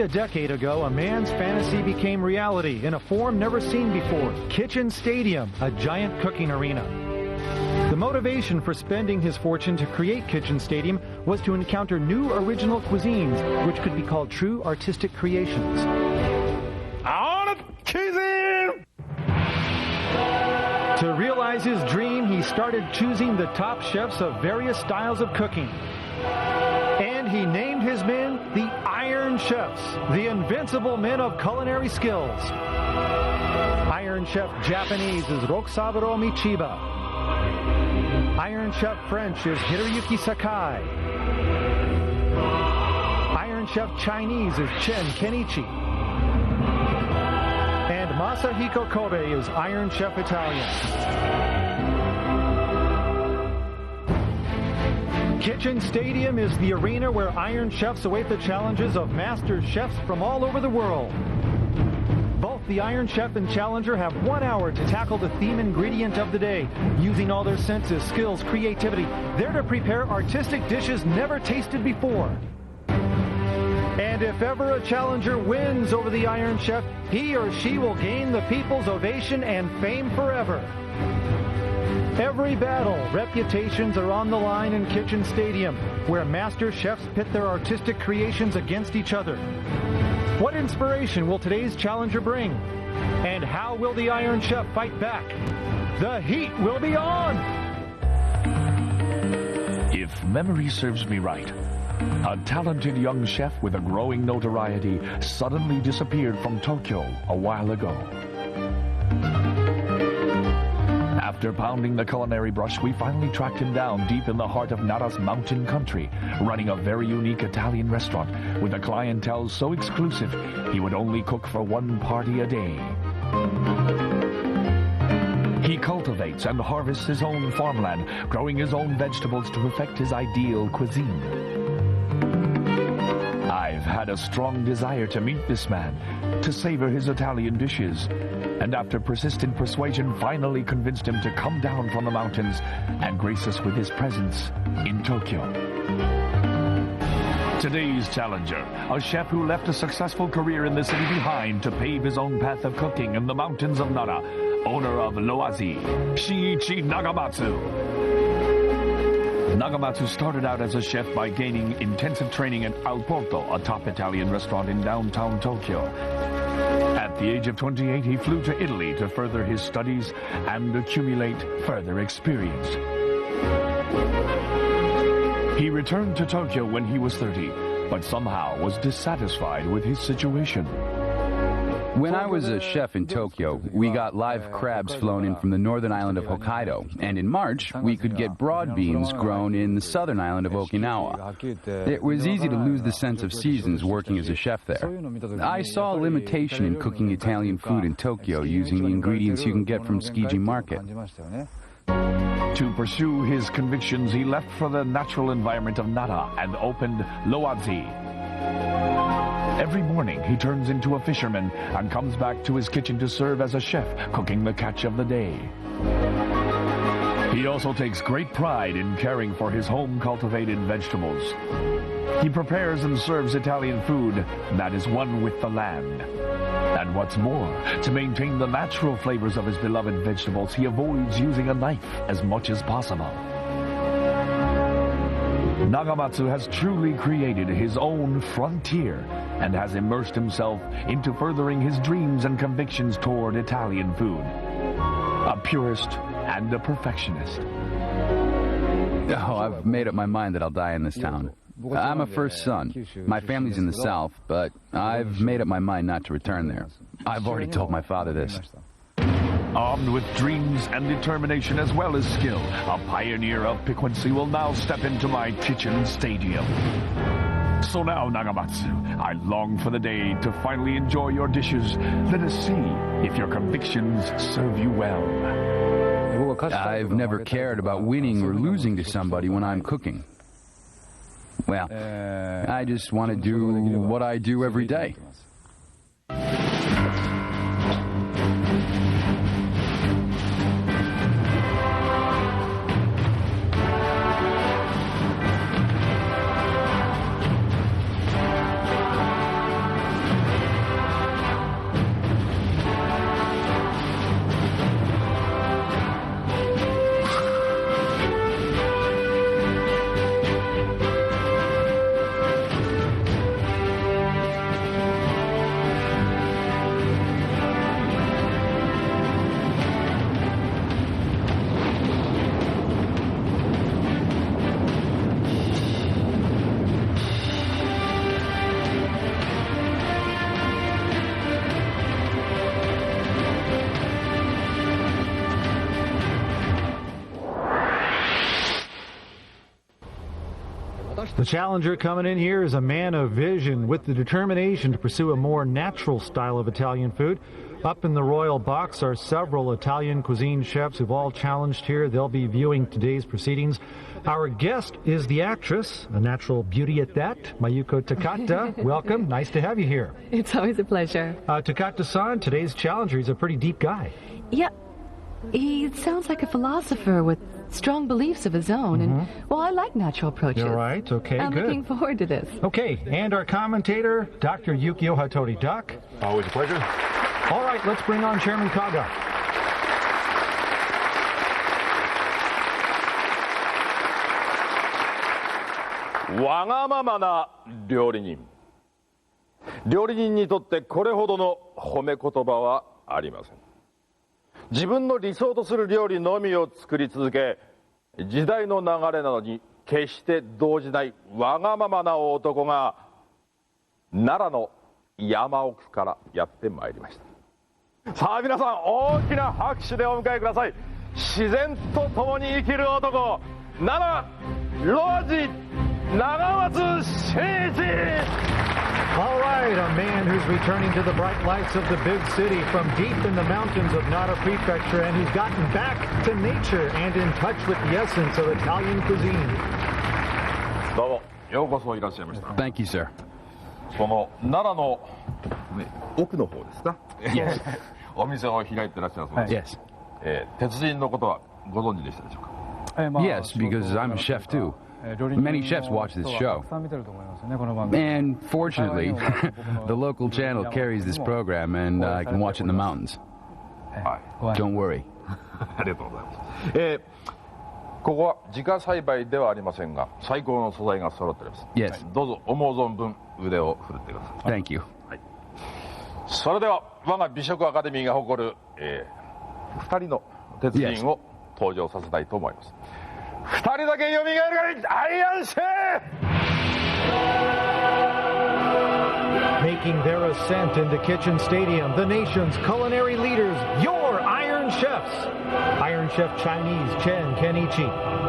a decade ago, a man's fantasy became reality in a form never seen before. Kitchen Stadium, a giant cooking arena. The motivation for spending his fortune to create Kitchen Stadium was to encounter new original cuisines, which could be called true artistic creations. To realize his dream, he started choosing the top chefs of various styles of cooking. And he named his men the Iron Chefs, the invincible men of culinary skills. Iron Chef Japanese is Rokusaburo Michiba. Iron Chef French is Hiroyuki Sakai. Iron Chef Chinese is Chen Kenichi. And Masahiko Kobe is Iron Chef Italian. Kitchen Stadium is the arena where Iron Chefs await the challenges of master chefs from all over the world. Both the Iron Chef and Challenger have 1 hour to tackle the theme ingredient of the day. Using all their senses, skills, creativity, they're to prepare artistic dishes never tasted before. And if ever a challenger wins over the Iron Chef, he or she will gain the people's ovation and fame forever. Every battle, reputations are on the line in Kitchen Stadium, where master chefs pit their artistic creations against each other. What inspiration will today's challenger bring? And how will the Iron Chef fight back? The heat will be on! If memory serves me right, a talented young chef with a growing notoriety suddenly disappeared from Tokyo a while ago. After pounding the culinary brush, we finally tracked him down deep in the heart of Nara's mountain country, running a very unique Italian restaurant with a clientele so exclusive he would only cook for one party a day. He cultivates and harvests his own farmland, growing his own vegetables to perfect his ideal cuisine. I've had a strong desire to meet this man, to savor his Italian dishes, and after persistent persuasion, finally convinced him to come down from the mountains and grace us with his presence in Tokyo. Today's challenger, a chef who left a successful career in the city behind to pave his own path of cooking in the mountains of Nara, owner of Loazi, Shinichi Nagamatsu. Nagamatsu started out as a chef by gaining intensive training at Al Porto, a top Italian restaurant in downtown Tokyo. At the age of 28, he flew to Italy to further his studies and accumulate further experience. He returned to Tokyo when he was 30, but somehow was dissatisfied with his situation. When I was a chef in Tokyo, we got live crabs flown in from the northern island of Hokkaido, and in March, we could get broad beans grown in the southern island of Okinawa. It was easy to lose the sense of seasons working as a chef there. I saw a limitation in cooking Italian food in Tokyo using the ingredients you can get from Tsukiji Market. To pursue his convictions, he left for the natural environment of Nara and opened Loazi. Every morning, he turns into a fisherman and comes back to his kitchen to serve as a chef, cooking the catch of the day. He also takes great pride in caring for his home-cultivated vegetables. He prepares and serves Italian food that is one with the land. And what's more, to maintain the natural flavors of his beloved vegetables, he avoids using a knife as much as possible. Nagamatsu has truly created his own frontier and has immersed himself into furthering his dreams and convictions toward Italian food. A purist and a perfectionist. Oh, I've made up my mind that I'll die in this town. I'm a first son. My family's in the south, but I've made up my mind not to return there. I've already told my father this. Armed with dreams and determination as well as skill, a pioneer of piquancy will now step into my kitchen stadium. So now, Nagamatsu, I long for the day to finally enjoy your dishes. Let us see if your convictions serve you well. I've never cared about winning or losing to somebody when I'm cooking. Well, I just want to do what I do every day. The challenger coming in here is a man of vision with the determination to pursue a more natural style of Italian food. Up in the royal box are several Italian cuisine chefs who've all challenged here. They'll be viewing today's proceedings. Our guest is the actress, a natural beauty at that, Mayuko Takata. Welcome. Nice to have you here. It's always a pleasure. Takata-san, today's challenger, he's a pretty deep guy. Yeah, he sounds like a philosopher with strong beliefs of his own. And, well, I like natural approaches. You're right. Okay, I'm good. looking forward to this. Okay, and our commentator, Dr. Yukio Hattori. Doc? Always a pleasure. All right, let's bring on Chairman Kaga. わがままな料理人。料理人にとってこれほどの褒め言葉はありません。自分の理想とする料理のみを作り続け、時代の流れなどに決して動じないわがままな男が奈良の山奥からやってまいりました。さあ皆さん、大きな拍手でお迎えください。自然と共に生きる男、奈良老人長松真一。 All right, a man who's returning to the bright lights of the big city from deep in the mountains of Nara Prefecture, and who's gotten back to nature and in touch with the essence of Italian cuisine. どうもようこそいらっしゃいました。 Thank you, sir. その奈良の、ね、奥の方ですか？ Yes. お店を開いてらっしゃるそうです。 Yes. 鉄人のことはご存知でしたでしょうか？ Yes, because I'm a chef too. Many chefs watch this show. And fortunately, the local channel carries this program and I can watch it in the mountains. Don't worry. ありがとうございます。ここは自家栽培ではありませんが、最高の素材が揃っております。Yes. どうぞ思う存分腕を振るってください。 Thank you. それでは我が美食アカデミーが誇る、2人の鉄人を登場させたいと思います。2人だけ蘇るがいいアイアンシェフ Making their ascent into Kitchen Stadium, the nation's culinary leaders, your Iron Chefs. Iron Chef Chinese Chen Kenichi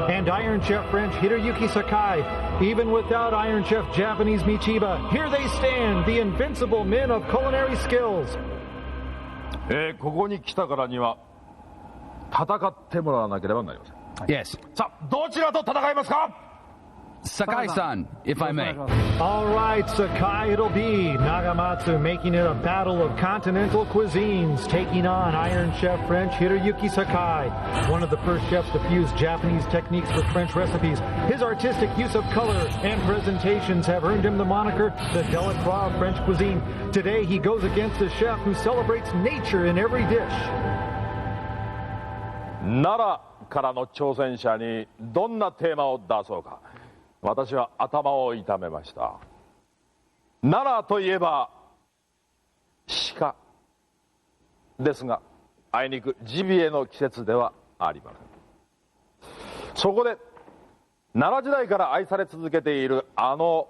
and Iron Chef French Hiroyuki Sakai. Even without Iron Chef Japanese Michiba, here they stand, the invincible men of culinary skills. ここに来たからには戦ってもらわなければなりません。 Yes. さあ、どちらと戦いますか？ Sakai-san, if I may. All right, Sakai it'll be. Nagamatsu making it a battle of continental cuisines, taking on Iron Chef French Hiroyuki Sakai, one of the first chefs to fuse Japanese techniques with French recipes. His artistic use of color and presentations have earned him the moniker the Delacroix of French cuisine. Today he goes against a chef who celebrates nature in every dish. 奈良からの挑戦者にどんなテーマを出そうか。私は頭を痛めました。奈良といえば鹿ですが、あいにくジビエの季節ではありません。そこで奈良時代から愛され続けているあの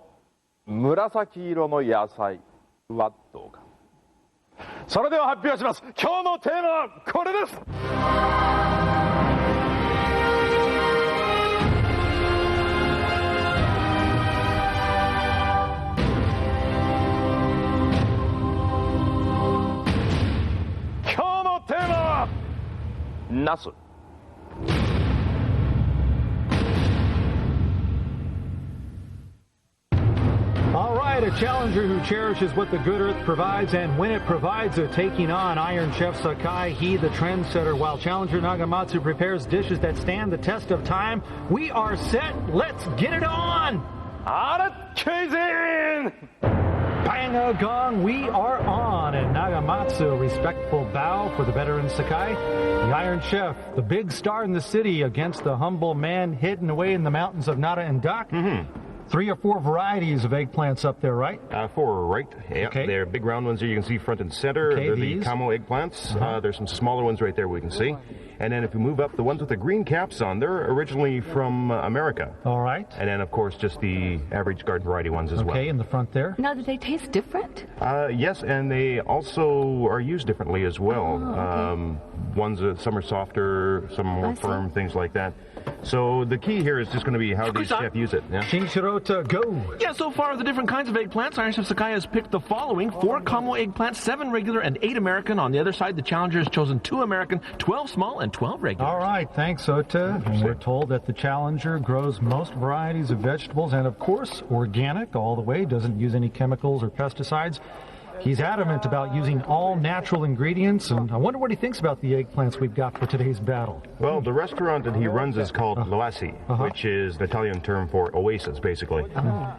紫色の野菜はどうか。それでは発表します。今日のテーマはこれです。 ナス。 All right, a challenger who cherishes what the good earth provides, and when it provides it, taking on Iron Chef Sakai, he the trendsetter, while challenger Nagamatsu prepares dishes that stand the test of time. We are set. Let's get it on. Bang a gong, we are on. And Nagamatsu, a respectful bow for the veteran Sakai. The Iron Chef, the big star in the city, against the humble man hidden away in the mountains of Nara and Doc. 3 or 4 varieties of eggplants up there, right? 4, right. Yeah, Okay. They're big round ones here you can see front and center. Okay, They're these. the camo eggplants. There's some smaller ones right there we can see. And then if we move up, the ones with the green caps on, they're originally from America. All right. And then, of course, just the average garden variety ones as Okay, in the front there. Now, do they taste different? well. Yes, and they also are used differently as well. Oh, okay. some are softer, some are more firm, things like that. So the key here is just going to be how the chef use it. Yeah? Shinshirota, go! Yeah, so far of the different kinds of eggplants, Iron Chef Sakai has picked the following: 4 combo eggplants, 7 regular, and 8 American. On the other side, the challenger has chosen 2 American, 12 small, and 12 regular. All right, thanks, Ota. And we're told that the challenger grows most varieties of vegetables and, of course, organic all the way, doesn't use any chemicals or pesticides. He's adamant about using all natural ingredients, and I wonder what he thinks about the eggplants we've got for today's battle. Well, the restaurant that he runs is called L'Oasi, which is the Italian term for oasis, basically.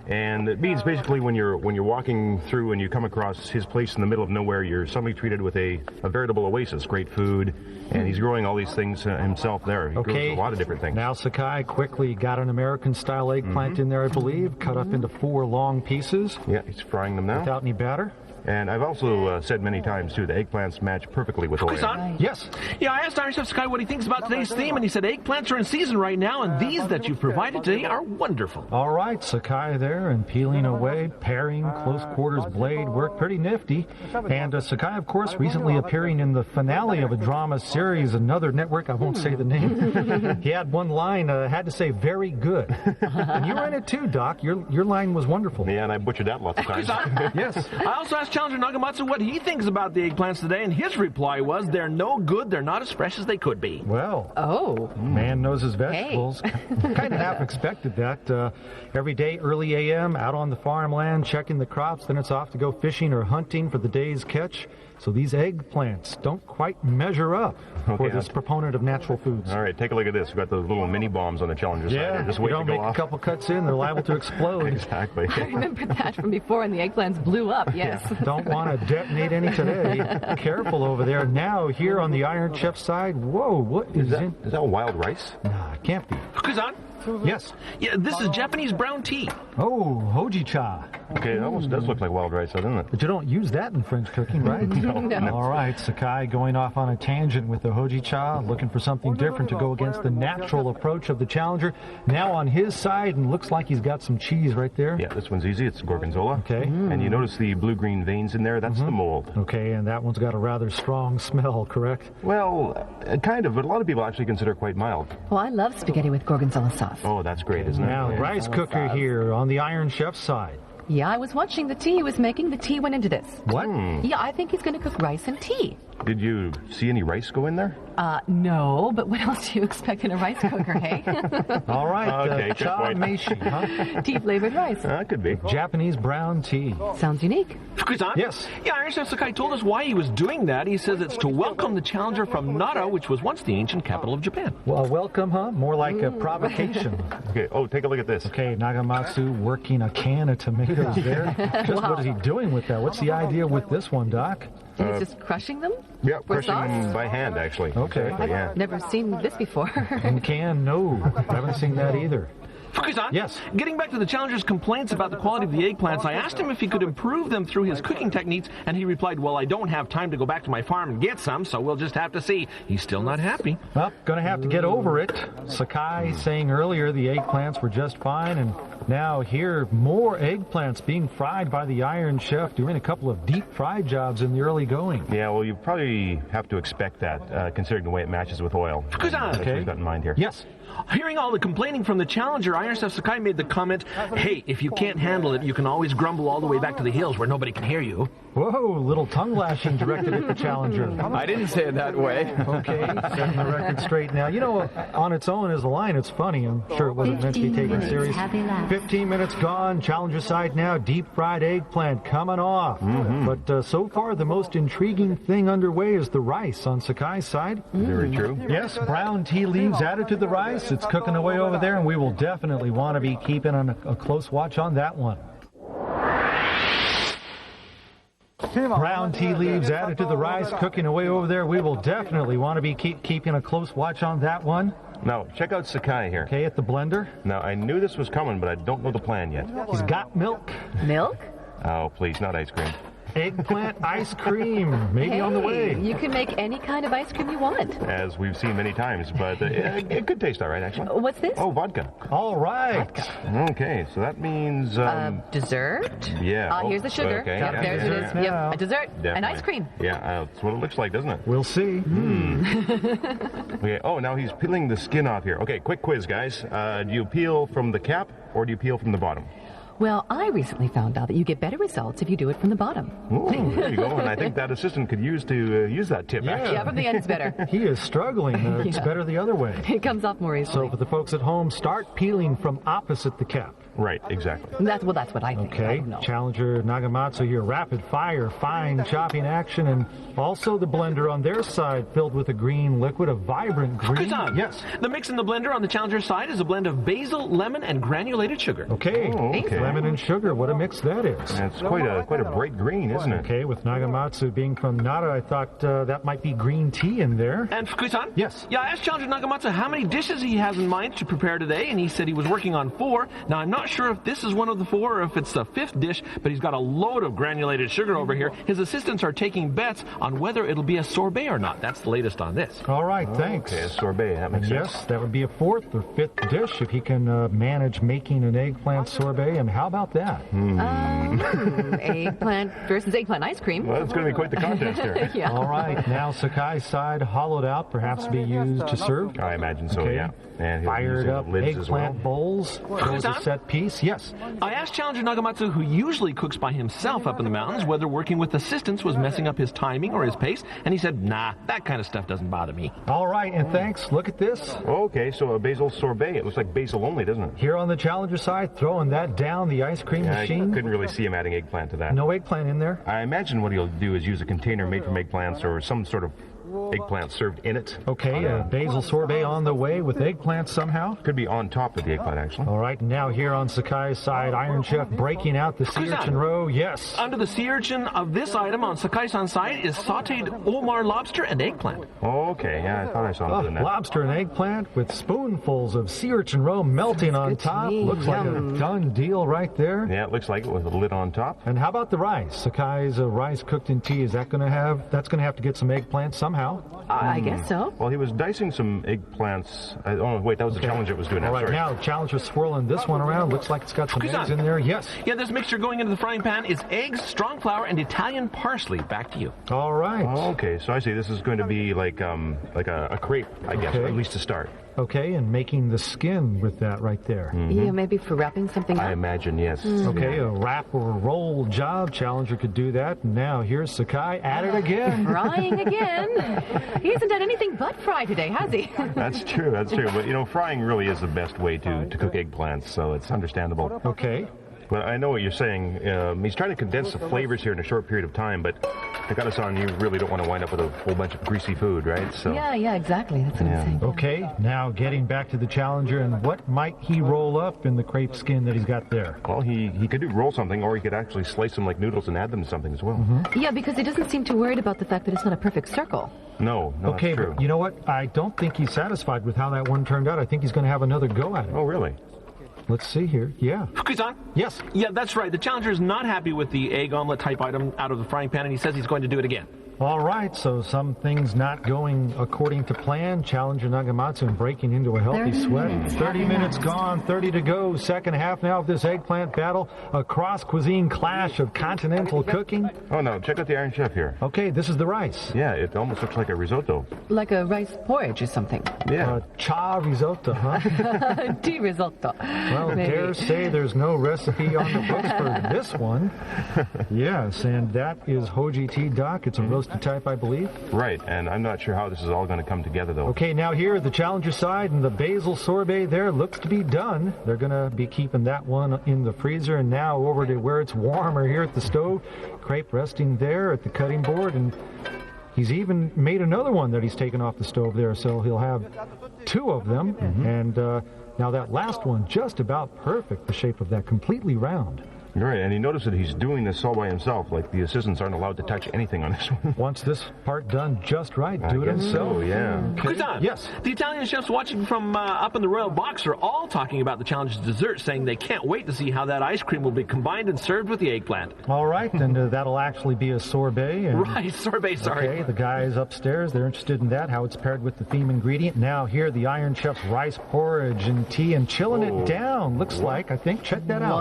And it means basically when you're walking through and you come across his place in the middle of nowhere, you're suddenly treated with a veritable oasis. Great food, and he's growing all these things himself there. He grows a lot of different things. Now Sakai quickly got an American-style eggplant in there, I believe, cut up into 4 long pieces. Yeah, he's frying them now. Without any batter. And I've also said many times, too, the eggplants match perfectly with oil. Yes. Yeah, I asked Iron Chef Sakai what he thinks about today's theme, and he said eggplants are in season right now, and these that you've provided today are wonderful. All right, Sakai there, and peeling away, paring, close quarters blade, work pretty nifty. And Sakai, of course, recently appearing in the finale of a drama series, another network, I won't say the name. He had one line, had to say, very good. And you were in it too, Doc. Your line was wonderful. Yeah, and I butchered that lots of times. Yes. I also asked Challenger Nagamatsu what he thinks about the eggplants today, and his reply was, they're no good, they're not as fresh as they could be. Well, man knows his vegetables. Kind of half expected that. Every day, early a.m., out on the farmland, checking the crops, then it's off to go fishing or hunting for the day's catch. So these eggplants don't quite measure up for this proponent of natural foods. All right, take a look at this. We've got those little mini bombs on the Challenger side. They're just waiting to go make off. A couple cuts in, they're liable to explode. Exactly. I remember that from before, and the eggplants blew up, yes. Don't want to detonate any today. Careful over there. Now, here on the Iron Chef side, whoa, what is that? Is that wild rice? Nah, it can't be. Kuzan? Yes. Yeah, this is Japanese brown tea. Oh, hojicha. Okay, it almost does look like wild rice, doesn't it? But you don't use that in French cooking, right? No. All right, Sakai going off on a tangent with the hojicha, looking for something different to go against the natural approach of the challenger. Now on his side, and looks like he's got some cheese right there. Yeah, this one's easy. It's gorgonzola. Okay. And you notice the blue-green veins in there? That's the mold. Okay, and that one's got a rather strong smell, correct? Well, kind of, but a lot of people actually consider it quite mild. Well, I love spaghetti with gorgonzola sauce. Oh, that's great, isn't it? Now, rice cooker here on the Iron Chef's side. Yeah, I was watching the tea he was making. The tea went into this. What? Yeah, I think he's going to cook rice and tea. Did you see any rice go in there? No, but what else do you expect in a rice cooker, hey? All right, Okay, good cha point. meishi, huh? Tea-flavored rice. Could be. Japanese brown tea. Sounds unique. Kuzan? Yes. Yeah, Iron Chef Sakai told us why he was doing that. He says it's to welcome the challenger from Nara, which was once the ancient capital of Japan. Well, welcome, huh? More like a provocation. Okay, take a look at this. Okay, Nagamatsu working a can of tomatoes there. Just what is he doing with that? What's the idea with this one, Doc? He's just crushing them? Yeah, For crushing sauce? them by hand, actually. Okay. Exactly, yeah. Never seen this before. In can? No. Haven't seen that either. Kuzan? Yes. Getting back to the challenger's complaints about the quality of the eggplants, I asked him if he could improve them through his cooking techniques, and he replied, well, I don't have time to go back to my farm and get some, so we'll just have to see. He's still not happy. Well, gonna have to get over it. Sakai saying earlier the eggplants were just fine, and now here more eggplants being fried by the Iron Chef, doing a couple of deep fried jobs in the early going. Yeah, well, you probably have to expect that, considering the way it matches with oil. Kuzan! That's what you've got in mind here. Yes. Hearing all the complaining from the challenger, Iron Chef Sakai made the comment, hey, if you can't handle it, you can always grumble all the way back to the hills where nobody can hear you. Whoa, little tongue lashing directed at the challenger. I didn't say it that way. Okay, setting the record straight now. You know, on its own as a line, it's funny. I'm sure it wasn't meant to be taken serious. 15 minutes gone. Challenger side now. Deep fried eggplant coming off. But so far, the most intriguing thing underway is the rice on Sakai's side. Very true. Yes, brown tea leaves added to the rice. It's cooking away over there, and we will definitely want to be keeping a close watch on that one. Brown tea leaves added to the rice, cooking away over there. We will definitely want to be keeping a close watch on that one. Now, check out Sakai here. Okay, at the blender. Now, I knew this was coming, but I don't know the plan yet. He's got milk. Milk? Oh, please, not ice cream. Eggplant ice cream, maybe on the way. You can make any kind of ice cream you want. As we've seen many times, but it could taste all right, actually. What's this? Oh, vodka. All right. Okay, so that means... Dessert? yeah. Here's the sugar. Okay, Yep, yeah, there's it is. yeah. Yep, a dessert. Definitely. And ice cream. Yeah, that's what it looks like, doesn't it? We'll see. Okay. Oh, now he's peeling the skin off here. Okay, quick quiz, guys. Do you peel from the cap or do you peel from the bottom? Well, I recently found out that you get better results if you do it from the bottom. Oh, there you go. And I think that assistant could use that tip, actually. Yeah, from the end it's better. He is struggling. It's Yeah. better the other way. It comes off more easily. So for the folks at home, start peeling from opposite the cap. Right, exactly. That's what I think. I Okay, don't know. Challenger Nagamatsu here, rapid fire, fine chopping action, and also the blender on their side filled with a green liquid, a vibrant green. Kazan. Yes. The mix in the blender on the Challenger side is a blend of basil, lemon, and granulated sugar. Okay. Oh, okay. Lemon and sugar, what a mix that is. That's quite a bright green, isn't it? Okay, with Nagamatsu being from Nara, I thought that might be green tea in there. And Fukui-san? Yes. Yeah, I asked Challenger Nagamatsu how many dishes he has in mind to prepare today, and he said he was working on 4. Now, I'm not sure if this is one of the 4 or if it's the 5th dish, but he's got a load of granulated sugar over here. His assistants are taking bets on whether it'll be a sorbet or not. That's the latest on this. All right, thanks. Okay, a sorbet, that makes sense. Yes, that would be a 4th or 5th dish if he can manage making an eggplant sorbet, and how about that? Eggplant versus eggplant ice cream. Well, it's going to be quite the contest here. Yeah. All right, now Sakai's side hollowed out, perhaps be used to serve. I imagine so, Okay. yeah. And he'll use Fired the up lids as well. eggplant bowls. Goes a set piece. Yes. I asked Challenger Nagamatsu, who usually cooks by himself up in the mountains, whether working with assistants was messing up his timing or his pace, and he said, nah, that kind of stuff doesn't bother me. All right, and thanks. Look at this. Okay, so a basil sorbet. It looks like basil only, doesn't it? Here on the Challenger side, throwing that down the ice cream I machine. couldn't really see him adding eggplant to that. No eggplant in there. I imagine what he'll do is use a container made from eggplants or some sort of eggplant served in it. Okay, a basil sorbet on the way with eggplant somehow. Could be on top of the eggplant, actually. All right, now here on Sakai's side, Iron Chef breaking out the sea urchin roe. Yes. Under the sea urchin of this item on Sakai-san's side is sauteed Omar lobster and eggplant. Okay, yeah, I thought I saw him doing that. Lobster and eggplant with spoonfuls of sea urchin roe melting on good to top. me. Looks like a Yum. done deal right there. Yeah, it looks like it with a lid on top. And how about the rice? Sakai's rice cooked in tea. Is that going to have? That's going to have to get some eggplant somehow. I guess so. Well, he was dicing some eggplants. Oh, wait, that was the Challenger that was doing that. All right, Sorry. now Challenger swirling this one around. Looks like it's got some Kazan. eggs in there. Yes. Yeah, this mixture going into the frying pan is eggs, strong flour, and Italian parsley. Back to you. All right. Okay, so I see. This is going to be like a crepe, I guess, Okay. or at least to start. Okay, and making the skin with that right there. Yeah, maybe for wrapping something I up. imagine, yes. Okay, a wrap or roll job. Challenger could do that. And now here's Sakai at it again. Frying again. He hasn't done anything but fry today, has he? That's true, that's true. But, frying really is the best way to cook eggplants, so it's understandable. Okay. But I know what you're saying. He's trying to condense the flavors here in a short period of time, but Takata-san, you really don't want to wind up with a whole bunch of greasy food, right? So. Yeah, exactly. That's what I'm saying. Okay, now getting back to the Challenger, and what might he roll up in the crepe skin that he's got there? Well, he could roll something, or he could actually slice them like noodles and add them to something as well. Yeah, because he doesn't seem too worried about the fact that it's not a perfect circle. No, Okay, that's true. but you know what? I don't think he's satisfied with how that one turned out. I think he's going to have another go at it. Oh, really? Let's see here. Yeah. Fukui-san? Yes. Yeah, that's right. The Challenger is not happy with the egg omelet type item out of the frying pan, and he says he's going to do it again. All right, so some things not going according to plan. Challenger Nagamatsu and breaking into a healthy 30 sweat. minutes. 30 minutes gone, 30 to go. Second half now of this eggplant battle. A cross-cuisine clash of continental cooking. Oh, no, check out the Iron Chef here. Okay, this is the rice. Yeah, it almost looks like a risotto. Like a rice porridge or something. Yeah. Cha risotto, huh? Tea risotto. Well, Maybe. dare say there's no recipe on the books for this one. Yes, and that is Hoji tea duck. It's a roasted type, I believe. Right, and I'm not sure how this is all going to come together, though. Okay, now here, the Challenger side, and the basil sorbet there looks to be done. They're going to be keeping that one in the freezer, and now over to where it's warmer here at the stove. Crepe resting there at the cutting board, and he's even made another one that he's taken off the stove there, so he'll have 2 of them. And now that last one, just about perfect, the shape of that, completely round. Right, and he noticed that he's doing this all by himself. Like, the assistants aren't allowed to touch anything on this one. Wants this part done just right. Do it guess himself. so, yeah. Kusan, Yes. the Italian chefs watching from up in the royal box are all talking about the challenge's dessert, saying they can't wait to see how that ice cream will be combined and served with the eggplant. All right, and that'll actually be a sorbet. And, Right, sorbet, sorry. Okay, the guys upstairs, they're interested in that, how it's paired with the theme ingredient. Now here, the Iron Chef's rice porridge and tea and chilling it down, looks like. I think, check that out.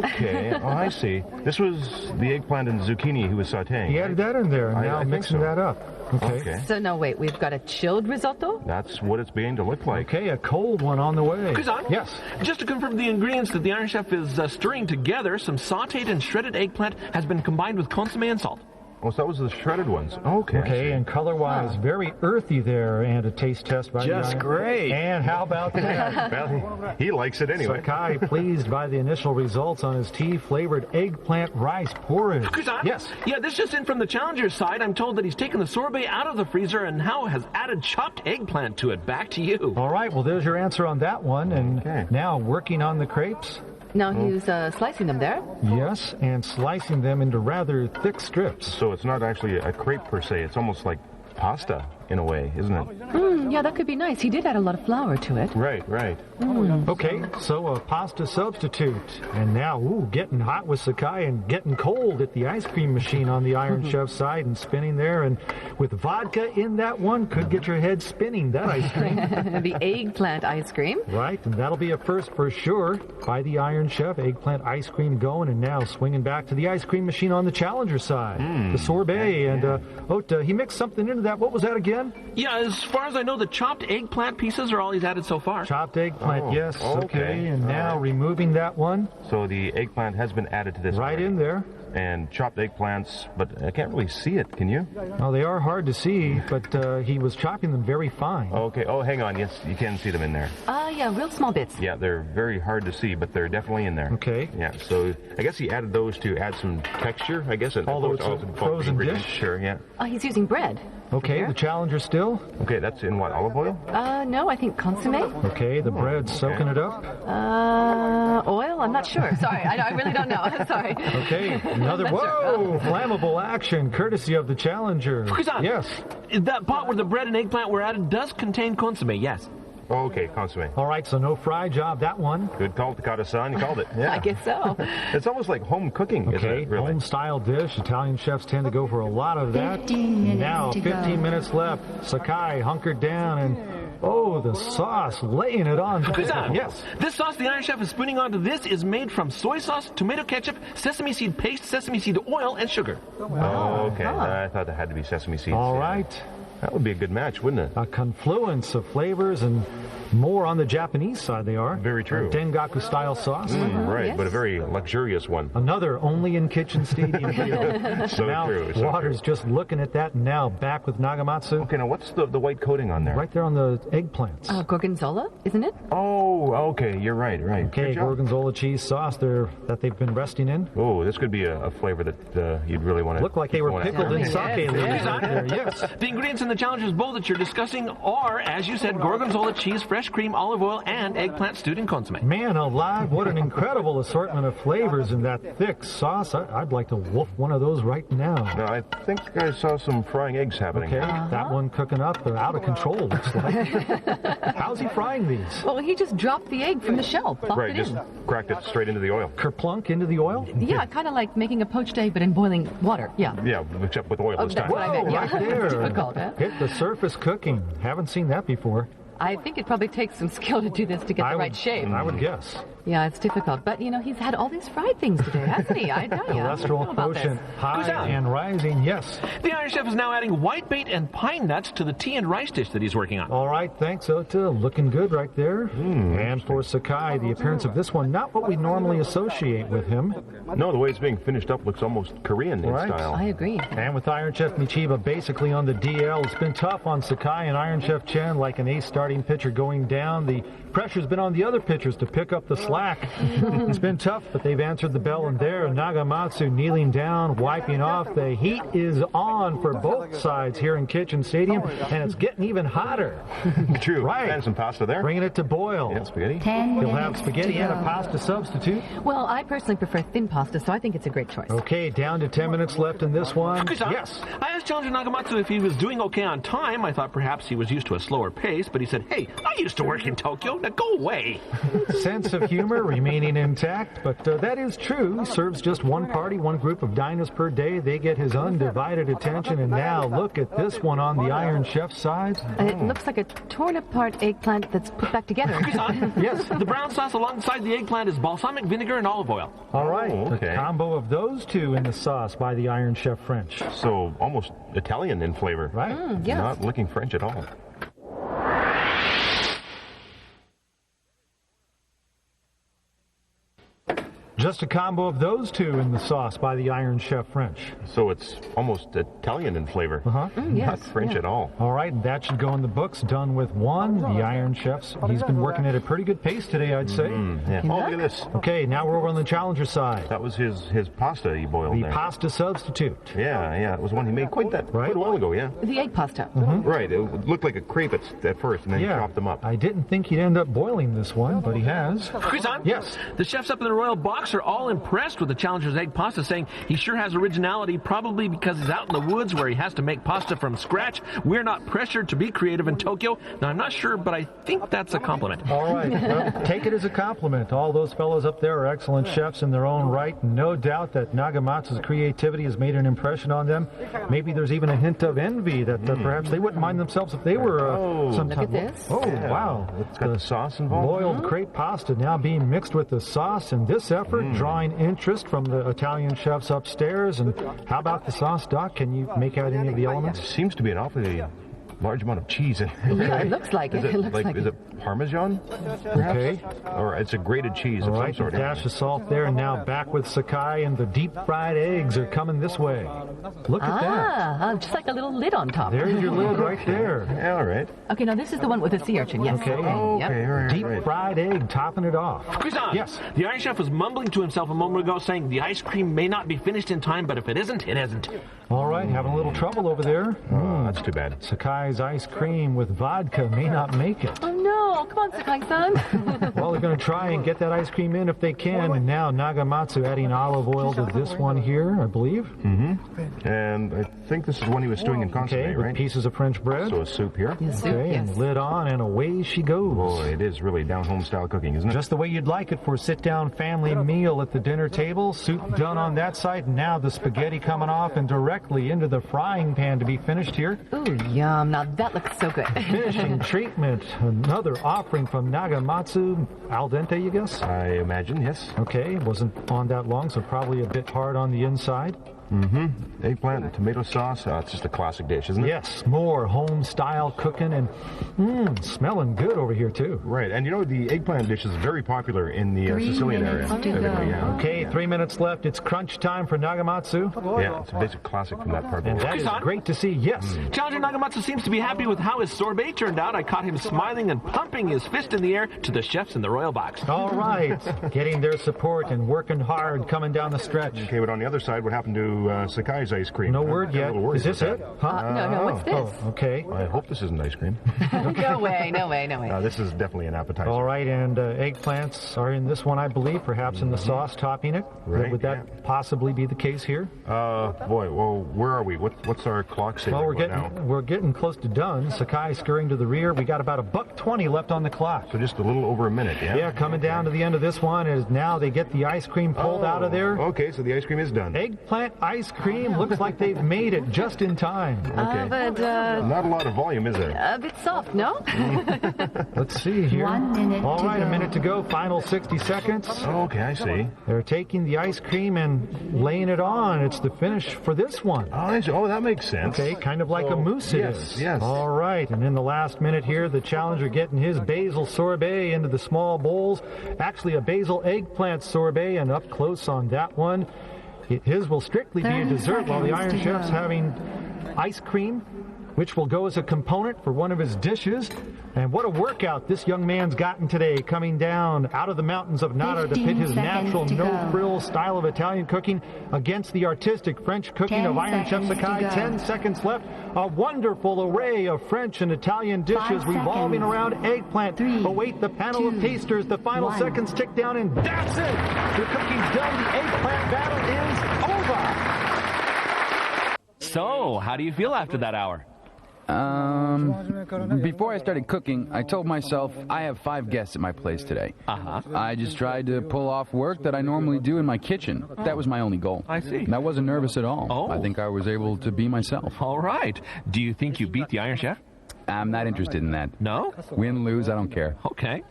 Okay, oh, I see. This was the eggplant and zucchini he was sauteing. He added that in there, and now I think mixing so. that up. Okay. So now wait, we've got a chilled risotto? That's what it's beginning to look like. Okay, a cold one on the way. Kusan? Yes. Just to confirm the ingredients that the Iron Chef is stirring together, some sauteed and shredded eggplant has been combined with consommé and salt. Oh, so that was the shredded ones. Okay. Okay, and color-wise, very earthy there, and a taste test by Just the Iron. great. And how about that? Well, he likes it anyway. Sakai pleased by the initial results on his tea-flavored eggplant rice porridge. Kusan? Yes. Yeah, this just in from the challenger's side. I'm told that he's taken the sorbet out of the freezer and now has added chopped eggplant to it. Back to you. All right, well, there's your answer on that one. And Okay. now working on the crepes. Now he's slicing them there. Yes, and slicing them into rather thick strips. So it's not actually a crepe per se. It's almost like pasta in a way, isn't it? Yeah, that could be nice. He did add a lot of flour to it. Right, right. Okay, so a pasta substitute. And now, getting hot with Sakai and getting cold at the ice cream machine on the Iron Chef side and spinning there. And with vodka in that one, could get your head spinning, that ice cream. The eggplant ice cream. Right, and that'll be a first for sure by the Iron Chef. Eggplant ice cream going, and now swinging back to the ice cream machine on the challenger side. The sorbet, and he mixed something into that. What was that again? Yeah, as far as I know, the chopped eggplant pieces are all he's added so far. Chopped eggplant, Oh, yes. okay. And now removing that one. So the eggplant has been added to this. Right already. in there. And chopped eggplants, but I can't really see it. Can you? Well, they are hard to see, but he was chopping them very fine. Okay. Oh, hang on. Yes, you can see them in there. Yeah, real small bits. Yeah, they're very hard to see, but they're definitely in there. Okay. Yeah. So I guess he added those to add some texture. I guess. Although it's a frozen ingredients. dish? Sure. Yeah. He's using bread. Okay, the challenger still. Okay. That's in what? Olive oil? No, I think consommé. Okay, the bread's soaking it up. Oil? I'm not sure. Sorry, I really don't know. Sorry. Okay, another, whoa, flammable action courtesy of the challenger. Kusan, Yes. that pot where the bread and eggplant were added does contain consommé, yes. Oh, okay. Consommé. All right, so no fry job, that one. Good call, Takata-san. You called it. Yeah. I guess so. It's almost like home cooking, isn't Okay, it? Really? home-style dish. Italian chefs tend to go for a lot of that. 15 minutes Now, to 15 go. minutes left. Sakai hunkered down and, the sauce, laying it on. Kusan, Yes. this sauce the Iron Chef is putting onto this is made from soy sauce, tomato ketchup, sesame seed paste, sesame seed oil, and sugar. Oh, okay. I thought it had to be sesame seeds. All Yeah. right. That would be a good match, wouldn't it? A confluence of flavors and more on the Japanese side they are. Very true. A Dengaku-style sauce. Right, yes. but a very luxurious one. Another only in Kitchen Stadium deal. So now, true. So Waters just looking at that, and now back with Nagamatsu. Okay, now what's the white coating on there? Right there on the eggplants. Gorgonzola, isn't it? Oh, okay, you're right. Okay, Good job. gorgonzola cheese sauce there that they've been resting in. Oh, this could be a flavor that you'd really want to. Look like they were pickled in Yes, sake leaves yes. right there. Yes. The ingredients in the challenger's bowl that you're discussing are, as you said, gorgonzola cheese, fresh cream, olive oil, and eggplant stewed in consommé. Man alive, what an incredible assortment of flavors in that thick sauce. I'd like to wolf one of those right now. No, I think I saw some frying eggs happening. Okay, that one cooking up. They're out of control, looks like. How's he frying these? Well, he just dropped the egg from the shell, plopped Right, it just in. cracked it straight into the oil. Kerplunk into the oil? Yeah, kind of like making a poached egg, but in boiling water. Yeah. Yeah, except with oil this That's time. what I meant. Yeah, right there. it's difficult, huh? Hit the surface cooking. Haven't seen that before. I think it probably takes some skill to do this to get the right shape. I would guess. Yeah, it's difficult. But, he's had all these fried things today, hasn't he? I tell you. Cholesterol quotient high Who's that? and rising. Yes. The Iron Chef is now adding whitebait and pine nuts to the tea and rice dish that he's working on. All right, thanks, Ota. Looking good right there. And for Sakai, the appearance of this one, not what we normally associate with him. No, the way it's being finished up looks almost Korean in Right. style. I agree. And with Iron Chef Michiba basically on the DL, it's been tough on Sakai and Iron Chef Chen like an ace starting starting pitcher going down. The pressure's been on the other pitchers to pick up the slack. It's been tough, but they've answered the bell, and there, Nagamatsu kneeling down, wiping off. The heat is on for both sides here in Kitchen Stadium, and it's getting even hotter. True. Right. And some pasta there. Bringing it to boil. Yeah, spaghetti. He'll have spaghetti and a pasta substitute. Well, I personally prefer thin pasta, so I think it's a great choice. Okay, down to 10 minutes left in this one. Yes. I asked Challenger Nagamatsu if he was doing okay on time. I thought perhaps he was used to a slower pace, but he said, "Hey, I used to work in Tokyo. Now go away." Sense of humor remaining intact, but that is true. He serves just one party, one group of diners per day. They get his undivided attention, and now look at this one on the Iron Chef's side. It looks like a torn-apart eggplant that's put back together. Yes. The brown sauce alongside the eggplant is balsamic vinegar and olive oil. All right, okay. a combo of those two in the sauce by the Iron Chef French. So almost Italian in flavor. Right. Yes. Not looking French at all. Just a combo of those two in the sauce by the Iron Chef French. So it's almost Italian in flavor. Yes, Not French at all. All right, and that should go in the books. Done with one. The Iron Chef's, he's been working at a pretty good pace today, I'd say. Yeah. Oh, look at this. Okay, now we're over on the Challenger side. That was his pasta he boiled The there. pasta substitute. Yeah. It was one he made quite a while ago, yeah. The egg pasta. Right. It looked like a crepe at first, and then he chopped them up. I didn't think he'd end up boiling this one, but he has. Kusan? Yes. The chefs up in the royal box are all impressed with the Challenger's egg pasta, saying he sure has originality, probably because he's out in the woods where he has to make pasta from scratch. We're not pressured to be creative in Tokyo. Now, I'm not sure, but I think that's a compliment. All right. Well, take it as a compliment. All those fellows up there are excellent chefs in their own right. No doubt that Nagamatsu's creativity has made an impression on them. Maybe there's even a hint of envy that perhaps they wouldn't mind themselves if they were Look at this. Oh, wow. It's got the sauce involved. Boiled crepe pasta now being mixed with the sauce, and this effort drawing interest from the Italian chefs upstairs. And how about the sauce, Doc? Can you make out any of the elements? Seems to be an awfully large amount of cheese in it. Yeah, it looks like it. It looks like Is it Parmesan? Okay. Or it's a grated cheese All of right, some sort. dash of salt there, and now back with Sakai, and the deep fried eggs are coming this way. Look at that. Just like a little lid on top. There's your lid right there. Yeah, all right. Okay, now this is the one with the sea urchin, yes. Okay. Yep. Okay, all right. Deep fried egg topping it off. Kusan, Yes. the Iron Chef was mumbling to himself a moment ago, saying the ice cream may not be finished in time, but if it isn't, it isn't. All right, having a little trouble over there. Oh, that's too bad. Sakai's ice cream with vodka may not make it. Oh no, come on, Sakai-san. Well, they're going to try and get that ice cream in if they can. And now Nagamatsu adding olive oil to this one here, I believe. And I think this is one he was stewing in consomme, Okay, with right? pieces of French bread. So a soup here. Soup, Okay, yes. and lid on, and away she goes. Boy, it is really down-home style cooking, isn't it? Just the way you'd like it for a sit-down family meal at the dinner table. Soup done on that side, and now the spaghetti coming off and directly into the frying pan to be finished here. Ooh, yum. Now that looks so good. Finishing treatment, another offering from Nagamatsu. Al dente, you guess? I imagine, yes. Okay, wasn't on that long, so probably a bit hard on the inside. Eggplant and tomato sauce. It's just a classic dish, isn't it? Yes, more home-style cooking, and smelling good over here, too. Right, and you know, the eggplant dish is very popular in the 3 Sicilian minutes area. to go. Yeah. Okay, 3 minutes left. It's crunch time for Nagamatsu. Yeah, it's a basic classic from that part of the And world. that is Kusan? great to see, yes. Challenger Nagamatsu seems to be happy with how his sorbet turned out. I caught him smiling and pumping his fist in the air to the chefs in the royal box. All right, getting their support and working hard coming down the stretch. Okay, but on the other side, what happened to Sakai's ice cream? No I'm word a yet. little worried Is this about it? Huh? No, what's this? Oh, okay. I hope this isn't ice cream. No way. This is definitely an appetizer. All right, and eggplants are in this one, I believe, perhaps in the sauce topping it. Right, Would that possibly be the case here? Boy, well, where are we? What's our clock say? Well, now? we're getting close to done. Sakai scurrying to the rear. We got about $1.20 left on the clock. So just a little over a minute, yeah? Yeah, coming down to the end of this one is now they get the ice cream pulled out of there. Okay, so the ice cream is done. Eggplant ice cream looks like they've made it just in time. Okay. But Not a lot of volume, is there? a bit soft, no? Let's see here. 1 minute All to right, a go. minute to go. Final 60 seconds. Okay, I see. They're taking the ice cream and laying it on. It's the finish for this one. Oh, I see. Oh, that makes sense. Okay, kind of like a mousse it yes, is. yes. All right, and in the last minute here, the challenger getting his basil sorbet into the small bowls. Actually, a basil eggplant sorbet, and up close on that one. His will strictly be a 30 dessert, while the seconds Iron to Chef's go. having ice cream which will go as a component for one of his dishes. And what a workout this young man's gotten today, coming down out of the mountains of Nara to pit his natural, no-frill style of Italian cooking against the artistic French cooking of Iron Chef Sakai. 10 seconds left. A wonderful array of French and Italian dishes revolving around eggplant. Await the panel of tasters. The final seconds tick down, and that's it. The cooking's done. The eggplant battle is over. So, how do you feel after that hour? Before I started cooking, I told myself I have 5 guests at my place today. I just tried to pull off work that I normally do in my kitchen. That was my only goal. I see. And I wasn't nervous at all. Oh. I think I was able to be myself. All right. Do you think you beat the Iron Chef? I'm not interested in that. No? Win, lose, I don't care. Okay.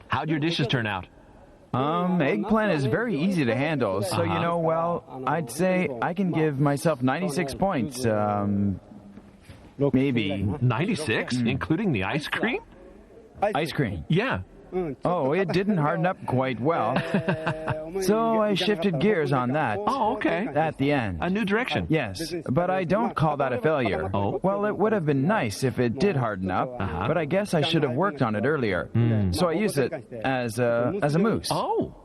How'd your dishes turn out? Eggplant is very easy to handle, so you know, well, I'd say I can give myself 96 points. Maybe 96, including the ice cream? ice cream. Yeah. Oh, it didn't harden up quite well. So I shifted gears on that. Oh, okay. At the end. A new direction. Yes, but I don't call that a failure. Oh? Well, it would have been nice if it did harden up, but I guess I should have worked on it earlier. So I use it as a mousse. Oh.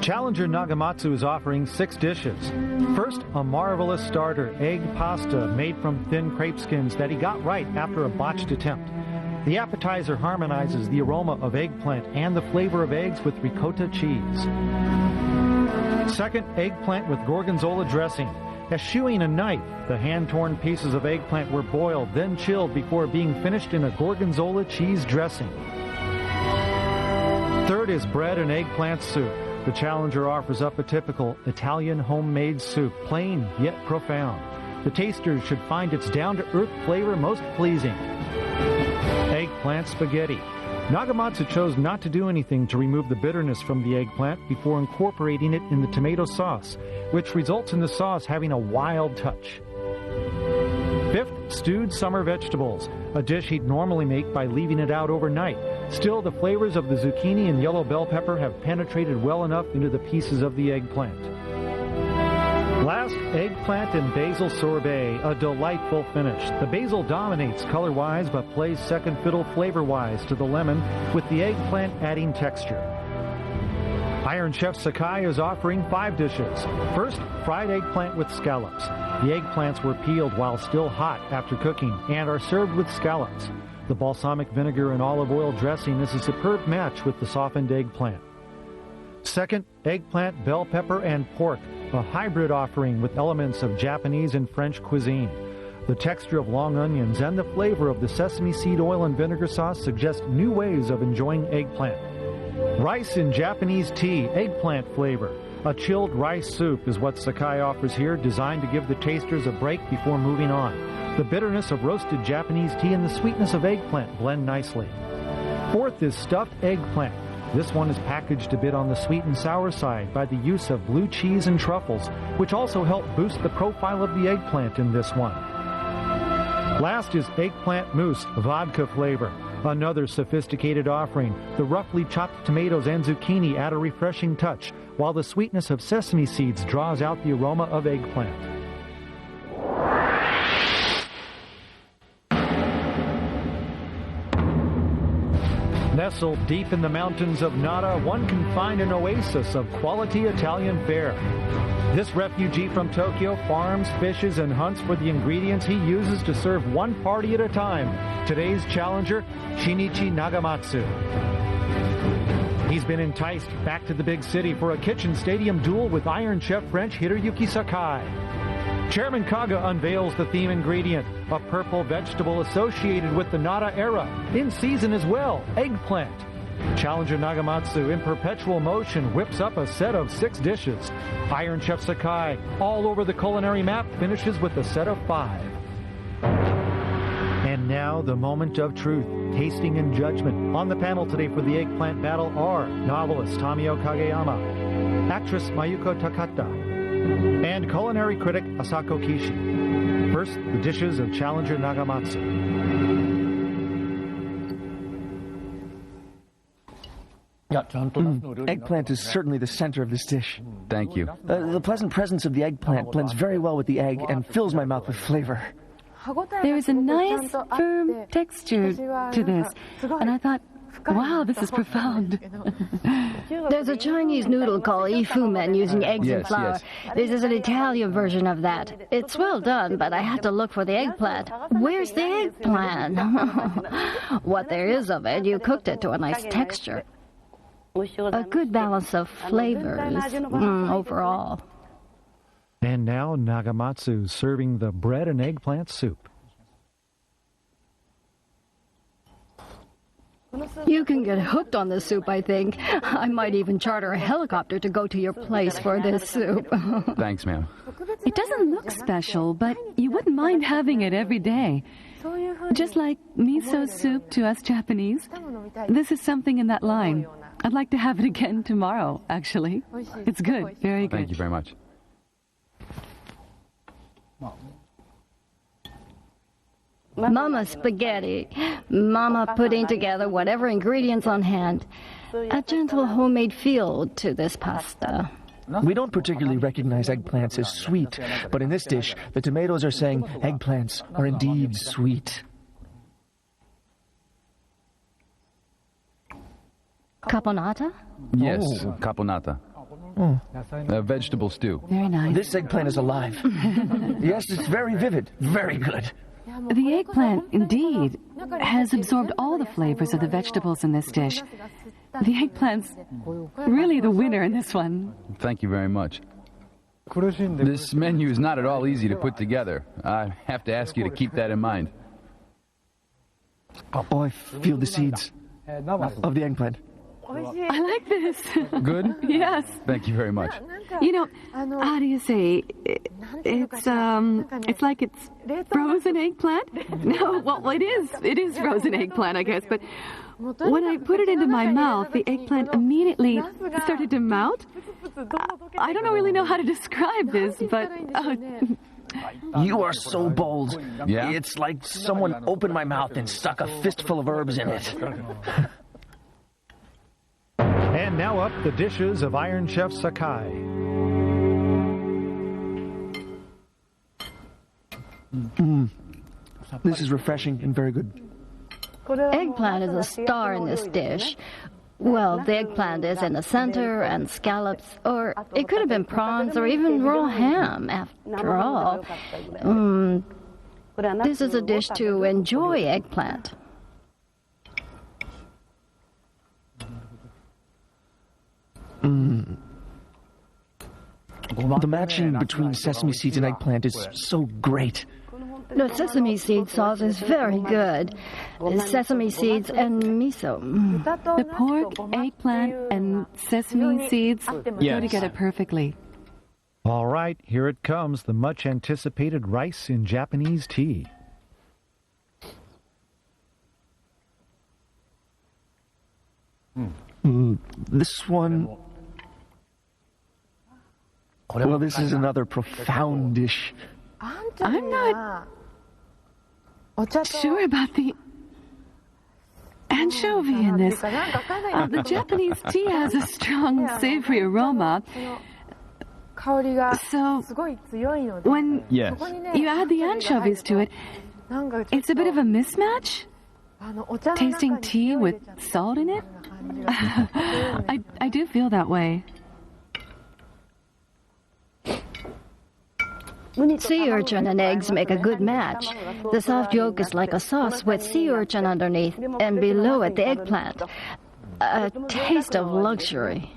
Challenger Nagamatsu is offering 6 dishes. First, a marvelous starter, egg pasta made from thin crepe skins that he got right after a botched attempt. The appetizer harmonizes the aroma of eggplant and the flavor of eggs with ricotta cheese. Second, eggplant with gorgonzola dressing. Eschewing a knife, the hand-torn pieces of eggplant were boiled, then chilled before being finished in a gorgonzola cheese dressing. Third is bread and eggplant soup. The Challenger offers up a typical Italian homemade soup, plain yet profound. The tasters should find its down-to-earth flavor most pleasing. Eggplant spaghetti. Nagamatsu chose not to do anything to remove the bitterness from the eggplant before incorporating it in the tomato sauce, which results in the sauce having a wild touch. Fifth, stewed summer vegetables, a dish he'd normally make by leaving it out overnight. Still, the flavors of the zucchini and yellow bell pepper have penetrated well enough into the pieces of the eggplant. Last, eggplant and basil sorbet, a delightful finish. The basil dominates color-wise but plays second fiddle flavor-wise to the lemon, with the eggplant adding texture. Iron Chef Sakai is offering 5 dishes. First, fried eggplant with scallops. The eggplants were peeled while still hot after cooking and are served with scallops. The balsamic vinegar and olive oil dressing is a superb match with the softened eggplant. Second, eggplant, bell pepper, and pork, a hybrid offering with elements of Japanese and French cuisine. The texture of long onions and the flavor of the sesame seed oil and vinegar sauce suggest new ways of enjoying eggplant. Rice in Japanese tea, eggplant flavor. A chilled rice soup is what Sakai offers here, designed to give the tasters a break before moving on. The bitterness of roasted Japanese tea and the sweetness of eggplant blend nicely. Fourth is stuffed eggplant. This one is packaged a bit on the sweet and sour side by the use of blue cheese and truffles, which also help boost the profile of the eggplant in this one. Last is eggplant mousse, vodka flavor. Another sophisticated offering. The roughly chopped tomatoes and zucchini add a refreshing touch, while the sweetness of sesame seeds draws out the aroma of eggplant. Nestled deep in the mountains of Nara, one can find an oasis of quality Italian fare. This refugee from Tokyo farms, fishes, and hunts for the ingredients he uses to serve one party at a time. Today's challenger, Shinichi Nagamatsu. He's been enticed back to the big city for a kitchen stadium duel with Iron Chef French Hiroyuki Sakai. Chairman Kaga unveils the theme ingredient, a purple vegetable associated with the Nara era, in season as well, eggplant. Challenger Nagamatsu, in perpetual motion, whips up a set of 6 dishes. Iron Chef Sakai, all over the culinary map, finishes with a set of 5. And now, the moment of truth, tasting and judgment. On the panel today for the Eggplant Battle are novelist Tamio Kageyama, actress Mayuko Takata, and culinary critic Asako Kishi. First, the dishes of Challenger Nagamatsu. Eggplant is certainly the center of this dish. Thank you. The pleasant presence of the eggplant blends very well with the egg and fills my mouth with flavor. There is a nice, firm texture to this. And I thought, wow, this is profound. There's a Chinese noodle called Yifu Men using eggs and flour. Yes. This is an Italian version of that. It's well done, but I had to look for the eggplant. Where's the eggplant? What there is of it, you cooked it to a nice texture. A good balance of flavors overall. And now Nagamatsu serving the bread and eggplant soup. You can get hooked on this soup, I think. I might even charter a helicopter to go to your place for this soup. Thanks, ma'am. It doesn't look special, but you wouldn't mind having it every day. Just like miso soup to us Japanese. This is something in that line. I'd like to have it again tomorrow, actually. It's good, very good. Thank you very much. Mama spaghetti. Mama putting together whatever ingredients on hand. A gentle homemade feel to this pasta. We don't particularly recognize eggplants as sweet, but in this dish, the tomatoes are saying eggplants are indeed sweet. Caponata? Yes, caponata. A vegetable stew. Very nice. This eggplant is alive. Yes, it's very vivid. Very good. The eggplant, indeed, has absorbed all the flavors of the vegetables in this dish. The eggplant's really the winner in this one. Thank you very much. This menu is not at all easy to put together. I have to ask you to keep that in mind. Oh, I feel the seeds of the eggplant. I like this. Good? Yes. Thank you very much. You know, how do you say? It's like it's frozen eggplant? No, well, it is frozen eggplant, I guess, but when I put it into my mouth, the eggplant immediately started to melt. I don't really know how to describe this, but... You are so bold. Yeah? It's like someone opened my mouth and stuck a fistful of herbs in it. And now up the dishes of Iron Chef Sakai. This is refreshing and very good. Eggplant is a star in this dish. Well, the eggplant is in the center and scallops, or it could have been prawns or even raw ham, after all. This is a dish to enjoy eggplant. The matching between sesame seeds and eggplant is so great. The sesame seed sauce is very good. Sesame seeds and miso. The pork, eggplant, and sesame seeds go together perfectly. All right, here it comes, the much anticipated rice in Japanese tea. This one... Well, this is another profound dish. I'm not sure about the anchovy in this. The Japanese tea has a strong, savory aroma. So, when you add the anchovies to it, it's a bit of a mismatch. Tasting tea with salt in it? I do feel that way. Sea urchin and eggs make a good match. The soft yolk is like a sauce with sea urchin underneath, and below it the eggplant. A taste of luxury.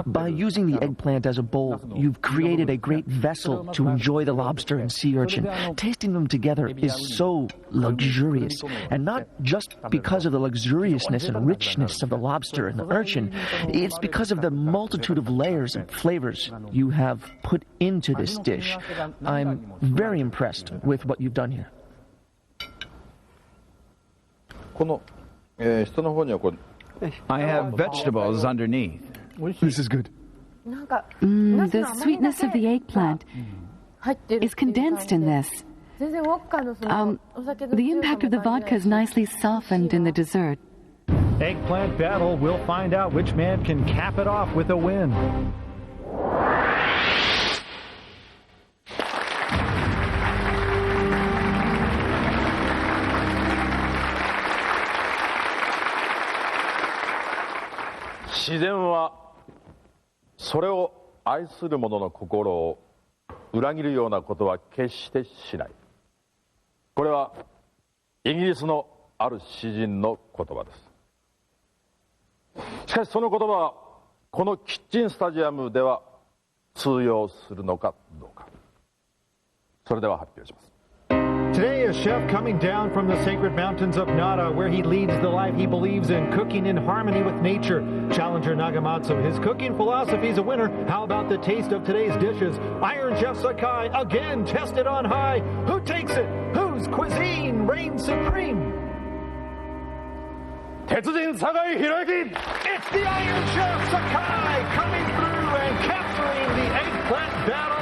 By using the eggplant as a bowl, you've created a great vessel to enjoy the lobster and sea urchin. Tasting them together is so luxurious, and not just because of the luxuriousness and richness of the lobster and the urchin. It's because of the multitude of layers and flavors you have put into this dish. I'm very impressed with what you've done here. I have vegetables underneath. This is good. The sweetness of the eggplant is condensed in this. The impact of the vodka is nicely softened in the dessert. Eggplant Battle, we'll find out which man can cap it off with a win. 自然はそれを愛する者の心を裏切るようなことは決してしない。これはイギリスのある詩人の言葉です。しかしその言葉はこのキッチンスタジアムでは通用するのかどうか。それでは発表します。 Today, a chef coming down from the sacred mountains of Nara, where he leads the life he believes in, cooking in harmony with nature. Challenger Nagamatsu, his cooking philosophy is a winner. How about the taste of today's dishes? Iron Chef Sakai, again tested on high. Who takes it? Whose cuisine reigns supreme? 鉄人酒井宏之 It's the Iron Chef Sakai coming through and capturing the Eggplant Battle.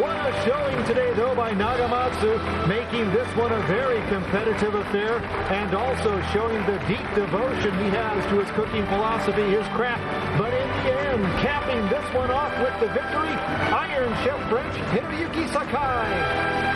What a showing today, though, by Nagamatsu, making this one a very competitive affair and also showing the deep devotion he has to his cooking philosophy, his craft. But in the end, capping this one off with the victory, Iron Chef French Hiroyuki Sakai.